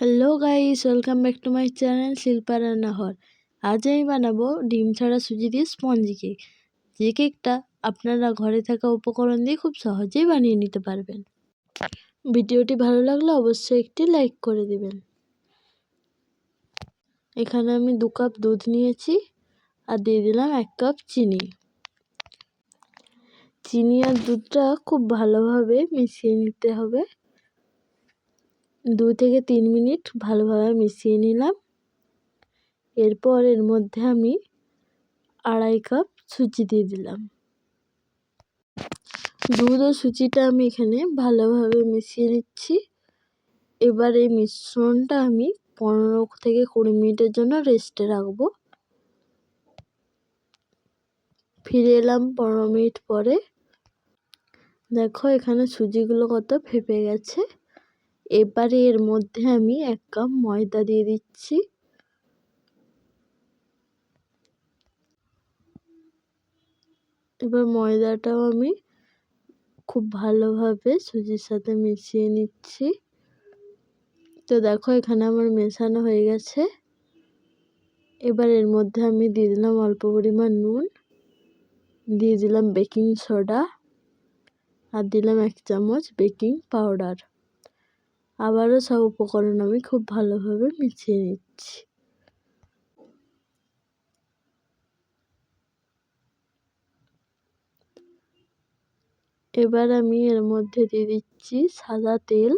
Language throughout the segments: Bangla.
Hello guys, welcome back to my channel Shilpa রান্নাঘর। আজ আমি বানাবো ডিম ছাড়া সুজি দিয়ে স্পঞ্জি কেক। যে কেকটা আপনারা ঘরে থাকা উপকরণ দিয়ে খুব সহজেই বানিয়ে নিতে পারবেন। ভিডিওটি ভালো লাগলে অবশ্যই একটি লাইক করে দিবেন। এখানে আমি 2 কাপ দুধ নিয়েছি আর দিয়ে দিলাম 1 কাপ চিনি। চিনি আর দুধটা খুব ভালোভাবে মিশিয়ে নিতে হবে। 2 থেকে 3 মিনিট ভালোভাবে মিশিয়ে নিলাম। এরপর এর মধ্যে আমি 2.5 কাপ সুজি দিয়ে দিলাম। দুধ ও সুজিটা আমি এখানে ভালোভাবে মিশিয়ে নিচ্ছি। এবার এই মিশ্রণটা আমি 15 থেকে 20 মিনিটের জন্য রেস্টে রাখবো। ফিরে এলাম 15 মিনিট পরে। দেখো এখানে সুজিগুলো কত ফেপে গেছে। এবারে এর মধ্যে আমি 1 কাপ ময়দা দিয়ে দিচ্ছি। এবার ময়দাটাও আমি খুব ভালোভাবে সুজির সাথে মিশিয়ে নিচ্ছি। তো দেখো এখানে আমার মেশানো হয়ে গেছে। এবার এর মধ্যে আমি দিয়ে দিলাম অল্প পরিমাণ নুন, দিয়ে দিলাম বেকিং সোডা আর দিলাম 1 চামচ বেকিং পাউডার। আবারও সব উপকরণ আমি খুব ভালোভাবে মিশিয়ে নিচ্ছি। এবার আমি এর মধ্যে দিয়ে দিচ্ছি সাদা তেল।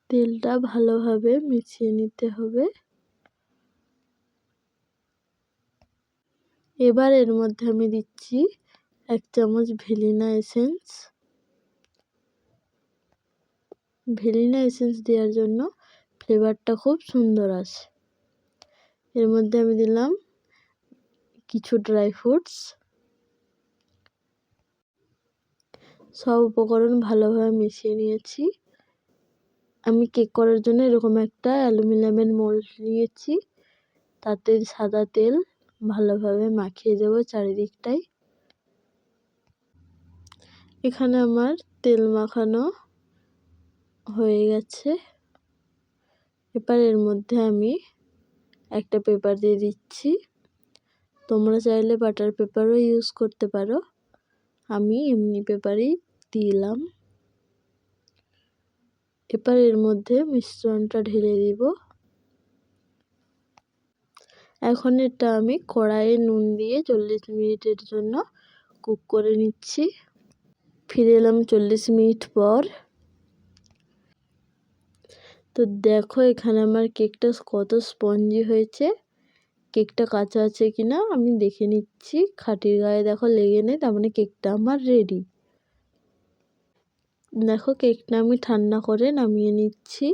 তেলটা ভালোভাবে মিশিয়ে নিতে হবে। এবার এর মধ্যে আমি দিচ্ছি 1 চামচ ভ্যানিলা এসেন্স। ভ্যানিলা এসেন্স দেওয়ার জন্য ফ্লেভারটা খুব সুন্দর আসে। এর মধ্যে আমি দিলাম কিছু ড্রাই ফ্রুটস। সব উপকরণ ভালোভাবে মিশিয়ে নিয়েছি। আমি কেক করার জন্য এরকম একটা অ্যালুমিনিয়ামের মোল্ড নিয়েছি। তাতে সাদা তেল ভালোভাবে মাখিয়ে দেবো চারিদিকটায়। এখানে আমার তেল মাখানো হয়ে গেছে। এবার এর মধ্যে আমি একটা পেপার দিয়ে দিচ্ছি। তোমরা চাইলে বাটার পেপারও ইউজ করতে পারো। আমি এমনি পেপারই দিলাম। এবার এর মধ্যে মিশ্রণটা ঢেলে দিব। এখন এটা আমি কড়াইয়ে নুন দিয়ে 40 মিনিটের জন্য কুক করে নিচ্ছি। ফিরে এলাম 40 মিনিট পর। তো দেখো এখানে আমার কেকটা কত স্পঞ্জি হয়েছে। কেকটা কাঁচা আছে কিনা আমি দেখে নিচ্ছি। খাঁটির গায়ে দেখো লেগে নেই, তার মানে কেকটা আমার রেডি। দেখো কেকটা আমি ঠান্ডা করে নামিয়ে নিচ্ছি।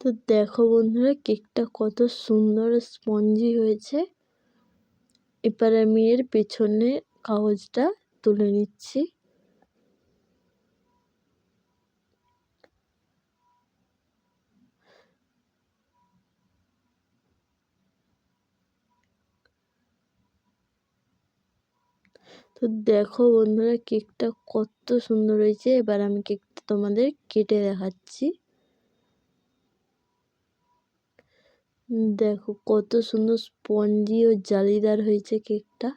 তো দেখো বন্ধুরা কেকটা কত সুন্দর স্পঞ্জি হয়েছে। এবার আমি এর পেছনে কাগজটা তুলে নিচ্ছি। তো দেখো বন্ধুরা কেকটা কত সুন্দর হয়েছে। এবার আমি কেকটা তোমাদের কেটে দেখাচ্ছি। দেখো কত সুন্দর স্পঞ্জি ও জালিদার হয়েছে কেকটা।